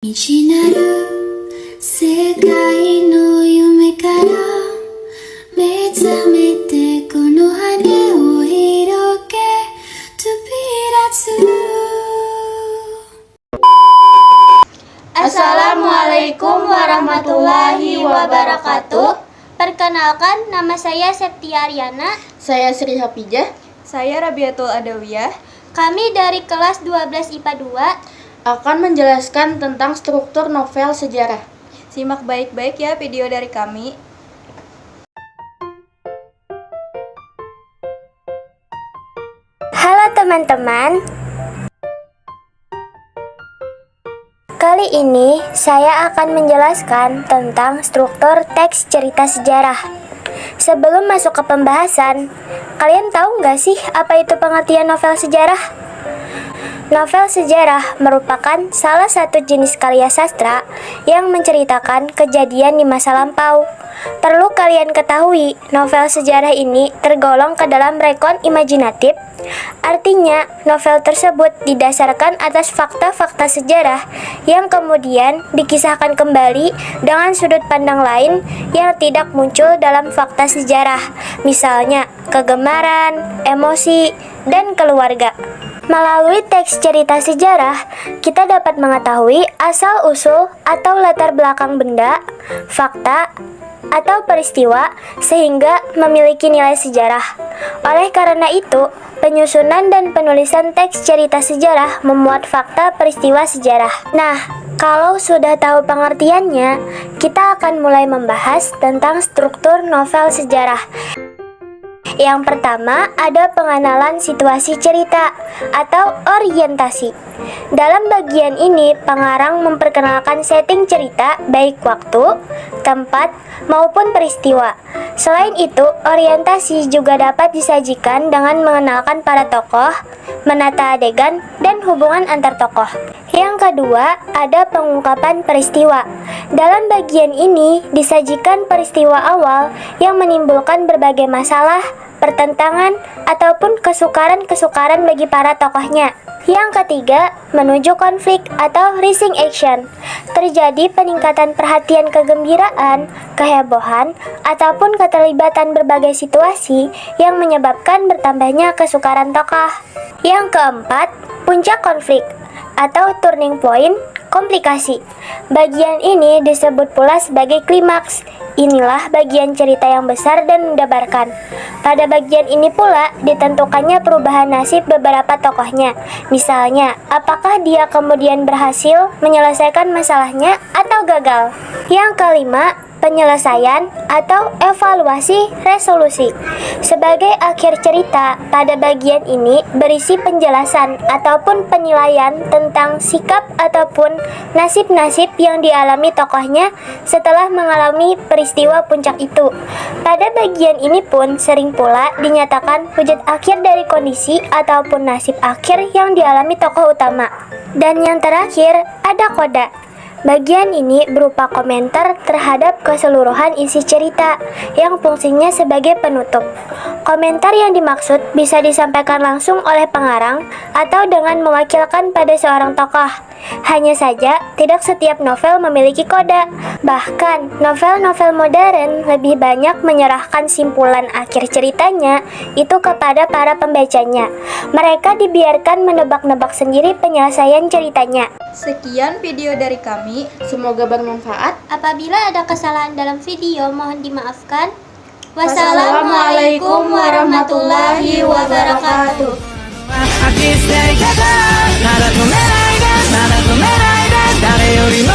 未知なる世界の夢から目覚めてこの羽を広げ飛び立つ Assalamualaikum warahmatullahi wabarakatuh. Perkenalkan, nama saya Septia Aryana. Saya Sri Hafijah. Saya Rabiatul Adawiyah. Kami dari kelas 12 IPA 2 Akan menjelaskan tentang struktur novel sejarah. Simak baik-baik ya video dari kami. Halo teman-teman. Kali ini saya akan menjelaskan tentang struktur teks cerita sejarah. Sebelum masuk ke pembahasan, kalian tahu nggak sih apa itu pengertian novel sejarah? Novel sejarah merupakan salah satu jenis karya sastra yang menceritakan kejadian di masa lampau. Perlu kalian ketahui, novel sejarah ini tergolong ke dalam rekon imajinatif. Artinya, novel tersebut didasarkan atas fakta-fakta sejarah yang kemudian dikisahkan kembali dengan sudut pandang lain yang tidak muncul dalam fakta sejarah, misalnya kegemaran, emosi, dan keluarga. Melalui teks cerita sejarah, kita dapat mengetahui asal-usul atau latar belakang benda, fakta, atau peristiwa sehingga memiliki nilai sejarah. Oleh karena itu, penyusunan dan penulisan teks cerita sejarah memuat fakta peristiwa sejarah. Nah, kalau sudah tahu pengertiannya, kita akan mulai membahas tentang struktur novel sejarah. Yang pertama, ada pengenalan situasi cerita atau orientasi. Dalam bagian ini, pengarang memperkenalkan setting cerita, baik waktu, tempat, maupun peristiwa. Selain itu, orientasi juga dapat disajikan dengan mengenalkan para tokoh, menata adegan, dan hubungan antar tokoh. Yang kedua, ada pengungkapan peristiwa. Dalam bagian ini, disajikan peristiwa awal yang menimbulkan berbagai masalah, pertentangan, ataupun kesukaran-kesukaran bagi para tokohnya. Yang ketiga, menuju konflik atau rising action. Terjadi peningkatan perhatian kegembiraan, kehebohan, ataupun keterlibatan berbagai situasi yang menyebabkan bertambahnya kesukaran tokoh. Yang keempat, puncak konflik atau turning point, komplikasi. Bagian ini disebut pula sebagai klimaks. Inilah bagian cerita yang besar dan mendebarkan. Pada bagian ini pula ditentukannya perubahan nasib beberapa tokohnya. Misalnya, apakah dia kemudian berhasil menyelesaikan masalahnya atau gagal. Yang kelima, penyelesaian atau evaluasi resolusi. Sebagai akhir cerita, pada bagian ini berisi penjelasan ataupun penilaian tentang sikap ataupun nasib-nasib yang dialami tokohnya setelah mengalami peristiwa puncak itu. Pada bagian ini pun sering pula dinyatakan wujud akhir dari kondisi ataupun nasib akhir yang dialami tokoh utama. Dan yang terakhir, ada koda. Bagian ini berupa komentar terhadap keseluruhan isi cerita yang fungsinya sebagai penutup. Komentar yang dimaksud bisa disampaikan langsung oleh pengarang atau dengan mewakilkan pada seorang tokoh. Hanya saja, tidak setiap novel memiliki koda. Bahkan, novel-novel modern lebih banyak menyerahkan simpulan akhir ceritanya itu kepada para pembacanya. Mereka dibiarkan menebak-nebak sendiri penyelesaian ceritanya. Sekian video dari kami. Semoga bermanfaat. Apabila ada kesalahan dalam video, mohon dimaafkan. Wassalamualaikum warahmatullahi wabarakatuh. まだ止めないで誰よりも